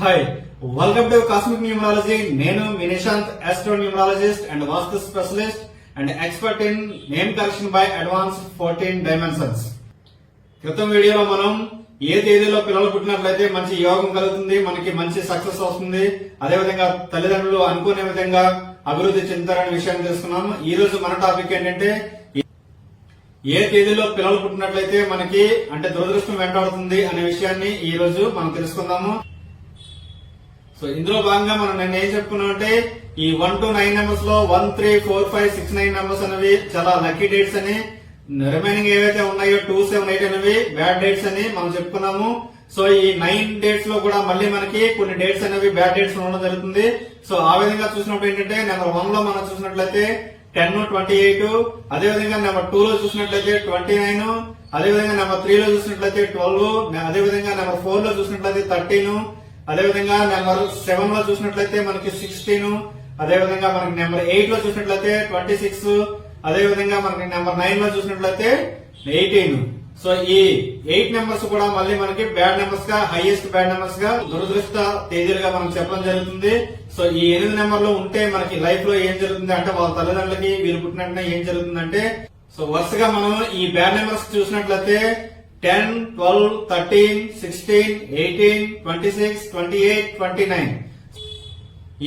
Hi, welcome to cosmic numerology. నేను మీ Nishant, astro numerologist and vastu specialist and expert in name correction by advance 14 dimensions. క్రితం వీడియోలో మనం ఏ తేదీలో పిల్లలు పుట్టినట్లయితే మంచి యోగం కలుగుతుంది, మనకి మంచి సక్సెస్ వస్తుంది, అదేవిధంగా తల్లిదండ్రులు అనుకునే విధంగా అభివృద్ధి చెందుతారనే విషయాన్ని తెలుసుకున్నాం. ఈ రోజు మన టాపిక్ ఏంటంటే ఏ తేదీలో పిల్లలు పుట్టినట్లయితే మనకి అంటే దురదృష్టం వెంటాడుతుంది అనే విషయాన్ని ఈ రోజు మనం తెలుసుకుందాము. సో ఇందులో భాగంగా మనం నేను ఏం చెప్పుకున్నాం అంటే ఈ 1 to 9 నెంబర్స్ లో 1, 3, 4, 5, 6, 9 నెంబర్స్ అనేవి చాలా లక్కీ డేట్స్ అని, రిమైనింగ్ ఏవైతే ఉన్నాయో 2, 7, 8 అనేవి బ్యాడ్ డేట్స్ అని మనం చెప్పుకున్నాము. సో ఈ 9 డేట్స్ లో కూడా మళ్ళీ మనకి కొన్ని డేట్స్ అనేవి బ్యాడ్ డేట్స్ ఉండడం జరుగుతుంది. సో ఆ విధంగా చూసినప్పుడు ఏంటంటే నెంబర్ 1 లో మనం చూసినట్లయితే 10, 28, అదేవిధంగా నెంబర్ 2 లో చూసినట్లయితే 29, అదేవిధంగా నెంబర్ 3 లో చూసినట్లయితే 12, అదేవిధంగా నెంబర్ 4 లో చూసినట్లయితే 13, అదేవిధంగా నెంబర్ 7 లో చూసినట్లయితే మనకి 16, అదేవిధంగా మనకి నెంబర్ 8 లో చూసినట్లయితే 26, అదేవిధంగా మనకి నెంబర్ 9 లో చూసినట్లయితే 18. సో ఈ 8 నెంబర్స్ కూడా మళ్ళీ మనకి బ్యాడ్ నెంబర్స్ గా, హైయెస్ట్ బ్యాడ్ నెంబర్స్ గా, దురదృష్ట తేదీలుగా మనం చెప్పడం జరుగుతుంది. సో ఈ 8 నెంబర్లు ఉంటే మనకి లైఫ్ లో ఏం జరుగుతుంది అంటే వాళ్ళ తల్లిదండ్రులకి వీళ్ళు పుట్టిన వెంటనే ఏం జరుగుతుందంటే, సో వరుసగా మనం ఈ బ్యాడ్ నెంబర్స్ చూసినట్లయితే 10, 12, 13, 16, 18, 26, 28, 29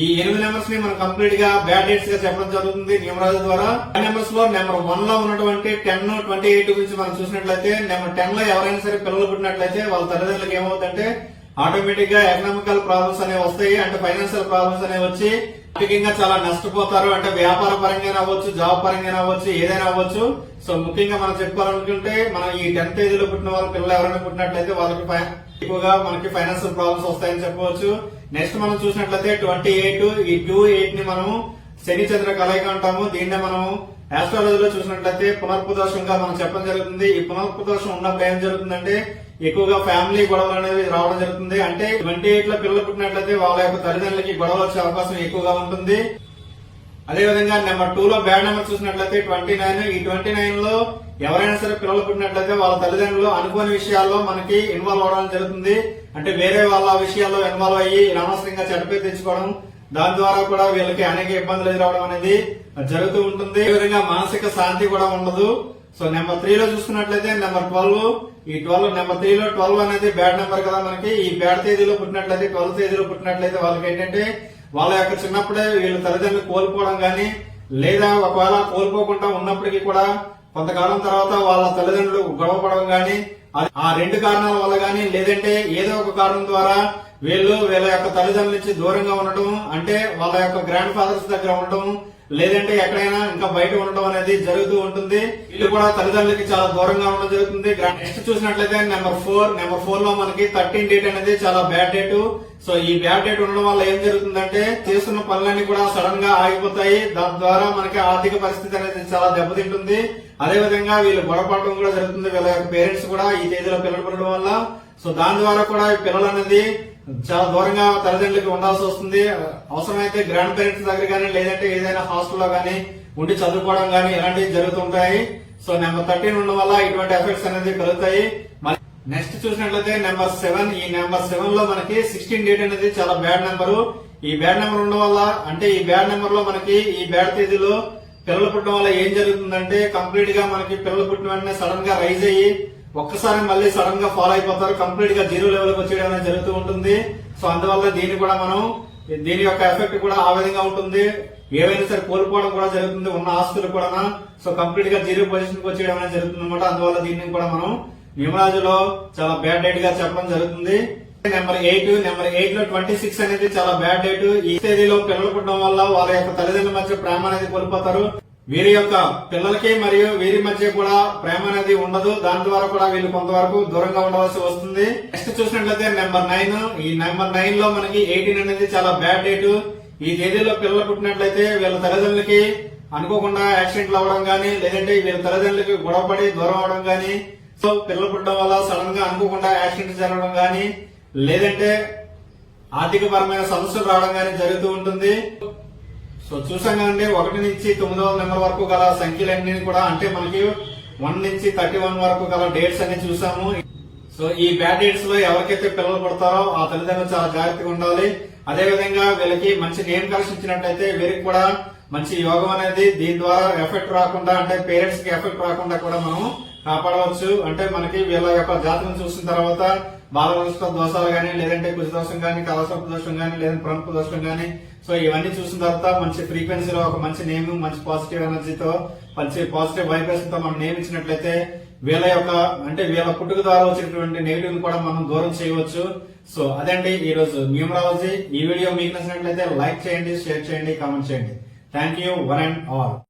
ఈ 8 నెంబర్స్ ని మనం కంప్లీట్ గా బ్యాడ్ డేట్స్ గా చెప్పడం జరుగుతుంది న్యూమరాలజీ ద్వారా. ఆ నెంబర్స్ లో నెంబర్ 1 లో ఉన్నటువంటి 10, 28 గురించి మనం చూసినట్లయితే నెంబర్ 10 లో ఎవరైనా సరే పిల్లలు పుట్టినట్లయితే వాళ్ళ తల్లిదండ్రులకు ఏమవుతుందంటే ఆటోమేటిక్ గా ఎకనామికల్ ప్రాబ్లమ్స్ అనేవి వస్తాయి, అంటే ఫైనాన్షియల్ ప్రాబ్లమ్స్ అనేవి వచ్చి ఆర్థికంగా చాలా నష్టపోతారు. అంటే వ్యాపార పరంగా అవ్వచ్చు, జాబ్ పరంగా అవ్వచ్చు, ఏదైనా అవ్వచ్చు. సో ముఖ్యంగా మనం చెప్పుకోవాలనుకుంటే మనం ఈ 10th తేదీలో పుట్టిన వాళ్ళ పిల్లలు ఎవరైనా పుట్టినట్లయితే వాళ్ళకి ఎక్కువగా మనకి ఫైనాన్షియల్ ప్రాబ్లమ్స్ వస్తాయని చెప్పవచ్చు. నెక్స్ట్ మనం చూసినట్లయితే 28, ఈ 2, 8 ని మనం శని చంద్ర కలయిక అంటాము. దీన్నే మనం ఆస్ట్రాలజీలో చూసినట్లయితే పునర్పు దోషంగా మనం చెప్పడం జరుగుతుంది. ఈ పునర్పు దోషం ఉన్నప్పుడు ఏం జరుగుతుందంటే ఎక్కువగా ఫ్యామిలీ గొడవలు అనేది రావడం జరుగుతుంది. అంటే 28 లో పిల్లలు పుట్టినట్లయితే వాళ్ళ యొక్క తల్లిదండ్రులకి గొడవలు వచ్చే అవకాశం ఎక్కువగా ఉంటుంది. అదేవిధంగా నెంబర్ 2 లో బ్యాడ్ నెంబర్ చూసినట్లయితే 29, ఈ 29 లో ఎవరైనా సరే పిల్లలు పుట్టినట్లయితే వాళ్ళ తల్లిదండ్రులు అనుకోని విషయాల్లో మనకి ఇన్వాల్వ్ అవడం జరుగుతుంది. అంటే వేరే వాళ్ళ విషయాల్లో ఇన్వాల్వ్ అయ్యి అనవసరంగా చెడ్డ తెచ్చుకోవడం, దాని ద్వారా కూడా వీళ్ళకి అనేక ఇబ్బందులు ఎదురవడం అనేది జరుగుతూ ఉంటుంది. అదేవిధంగా మానసిక శాంతి కూడా ఉండదు. సో నెంబర్ 3 లో చూసుకున్నట్లయితే నెంబర్ 12, ఈ 12 నెంబర్ 3 లో 12 అనేది బ్యాడ్ నెంబర్ కదా మనకి. ఈ బ్యాడ్ తేదీలో పుట్టినట్లయితే 12th తేదీలో పుట్టినట్లయితే వాళ్ళకి ఏంటంటే వాళ్ళ యొక్క చిన్నప్పుడే వీళ్ళ తల్లిదండ్రులు కోల్పోవడం గానీ, లేదా ఒకవేళ కోల్పోకుండా ఉన్నప్పటికీ కూడా కొంతకాలం తర్వాత వాళ్ళ తల్లిదండ్రులు గొడవపడడం గానీ, ఆ 2 కారణాల వల్ల గానీ, లేదంటే ఏదో ఒక కారణం ద్వారా వీళ్ళ యొక్క తల్లిదండ్రుల నుంచి దూరంగా ఉండటం, అంటే వాళ్ళ యొక్క గ్రాండ్ ఫాదర్స్ దగ్గర ఉండటం, లేదంటే ఎక్కడైనా ఇంకా బయట ఉండడం అనేది జరుగుతూ ఉంటుంది. వీళ్ళు కూడా తల్లిదండ్రులకి చాలా దూరంగా ఉండడం జరుగుతుంది. నెక్స్ట్ చూసినట్లయితే నెంబర్ 4 లో మనకి 13 డేట్ అనేది చాలా బ్యాడ్ డేట్. సో ఈ బ్యాడ్ డేట్ ఉండడం వల్ల ఏం జరుగుతుందంటే చేస్తున్న పనులన్నీ కూడా సడన్ గా ఆగిపోతాయి. దాని ద్వారా మనకి ఆర్థిక పరిస్థితి అనేది చాలా దెబ్బతింటుంది. అదేవిధంగా వీళ్ళు గొడవపడడం కూడా జరుగుతుంది. వీళ్ళ యొక్క పేరెంట్స్ కూడా ఈ తేదీలో పిల్లలు పడడం వల్ల సో దాని ద్వారా కూడా పిల్లలు అనేది చాలా దూరంగా తల్లిదండ్రులకి ఉండాల్సి వస్తుంది. అవసరమైతే గ్రాండ్ పేరెంట్స్ దగ్గర గానీ, లేదంటే ఏదైనా హాస్టల్లో గానీ ఉండి చదువుకోవడం గానీ ఇలాంటివి జరుగుతుంటాయి. సో నెంబర్ 13 ఉండడం వల్ల ఇటువంటి ఎఫెక్ట్స్ అనేది కలుగుతాయి. నెక్స్ట్ చూసినట్లయితే నెంబర్ 7, ఈ నెంబర్ 7 లో మనకి 16 డేట్ అనేది చాలా బ్యాడ్ నెంబర్. ఈ బ్యాడ్ నెంబర్ ఉండడం వల్ల, అంటే ఈ బ్యాడ్ నెంబర్ లో మనకి ఈ బ్యాడ్ తేదీలో పిల్లలు పుట్టడం వల్ల ఏం జరుగుతుందంటే కంప్లీట్ గా మనకి పిల్లలు పుట్టిన వెంటనే సడన్ గా రైజ్ అయ్యి ఒక్కసారి మళ్ళీ సడన్ గా ఫాలో అయిపోతారు, కంప్లీట్ గా 0 లెవెల్ కి వచ్చేయడం అనేది జరుగుతూ ఉంటుంది. సో అందువల్ల దీని యొక్క ఎఫెక్ట్ కూడా ఆ విధంగా ఉంటుంది. ఏవైనా సరే కోల్పోవడం కూడా జరుగుతుంది, ఉన్న ఆస్తులు కూడా. సో కంప్లీట్ గా 0 పొజిషన్ కి వచ్చేయడం అనేది జరుగుతుంది అనమాట. అందువల్ల దీన్ని కూడా మనం న్యూమరాలజీలో చాలా బ్యాడ్ డేట్ గా చెప్పడం జరుగుతుంది. నెంబర్ 8 లో 26 అనేది చాలా బ్యాడ్ డేట్. ఈ తేదీలో పిల్లలు పుట్టడం వల్ల వాళ్ళ యొక్క తల్లిదండ్రుల మధ్య ప్రేమ అనేది కోల్పోతారు. వీరి యొక్క పిల్లలకి మరియు వీరి మధ్య కూడా ప్రేమ అనేది ఉండదు. దాని ద్వారా కూడా వీళ్ళు కొంతవరకు దూరంగా ఉండవలసి వస్తుంది. నెక్స్ట్ చూసినట్లయితే నెంబర్ 9, ఈ నెంబర్ 9 లో మనకి 18 అనేది చాలా బ్యాడ్ డేట్. ఈ తేదీలో పిల్లలు పుట్టినట్లయితే వీళ్ళ తల్లిదండ్రులకి అనుకోకుండా యాక్సిడెంట్లు అవ్వడం గానీ, లేదంటే వీళ్ళ తల్లిదండ్రులకి గొడవపడి దూరం అవడం గానీ, సో పిల్లలు పుట్టడం వల్ల సడన్ గా అనుకోకుండా యాక్సిడెంట్ జరగడం గానీ, లేదంటే ఆర్థిక పరమైన సమస్యలు రావడం గానీ జరుగుతూ ఉంటుంది. సో చూసాం కదండి, 1 నుంచి 9వ నెంబర్ వరకు గల సంఖ్యలన్నీ కూడా, అంటే మనకి 1 నుంచి 31 వరకు గల డేట్స్ అన్ని చూసాము. సో ఈ బ్యాడ్ డేట్స్ లో ఎవరికైతే పిల్లలు పుడతారో ఆ తల్లిదండ్రులు చాలా జాగ్రత్తగా ఉండాలి. అదే విధంగా వీళ్ళకి మంచి నేమ్ కరెక్షన్ ఇచ్చినట్టయితే వీరికి కూడా మంచి యోగం అనేది దీని ద్వారా ఎఫెక్ట్ రాకుండా, అంటే పేరెంట్స్ కి ఎఫెక్ట్ రాకుండా కూడా మనం కాపాడవచ్చు. అంటే మనకి వీళ్ళ యొక్క జాతకం చూసిన తర్వాత బాలవృష్ట దోషాలు గానీ, లేదంటే కుజ దోషం గానీ, కలసర్ప దోషం గానీ, లేదంటే ప్రముఖ దోషం గానీ, సో ఇవన్నీ చూసిన తర్వాత మంచి ఫ్రీక్వెన్సీలో ఒక మంచి నేమ్, మంచి పాజిటివ్ ఎనర్జీతో, మంచి పాజిటివ్ వైబ్రేషన్ తో మనం నేమ్ ఇచ్చినట్లయితే వీళ్ళ యొక్క, అంటే వీళ్ళ పుట్టుక ద్వారా వచ్చినటువంటి నెగిటివ్ కూడా మనం దూరం చేయవచ్చు. సో అదండి ఈ రోజు న్యూమరాలజీ. ఈ వీడియో మీకు నచ్చినట్లయితే లైక్ చేయండి, షేర్ చేయండి, కామెంట్ చేయండి. Thank you one and all.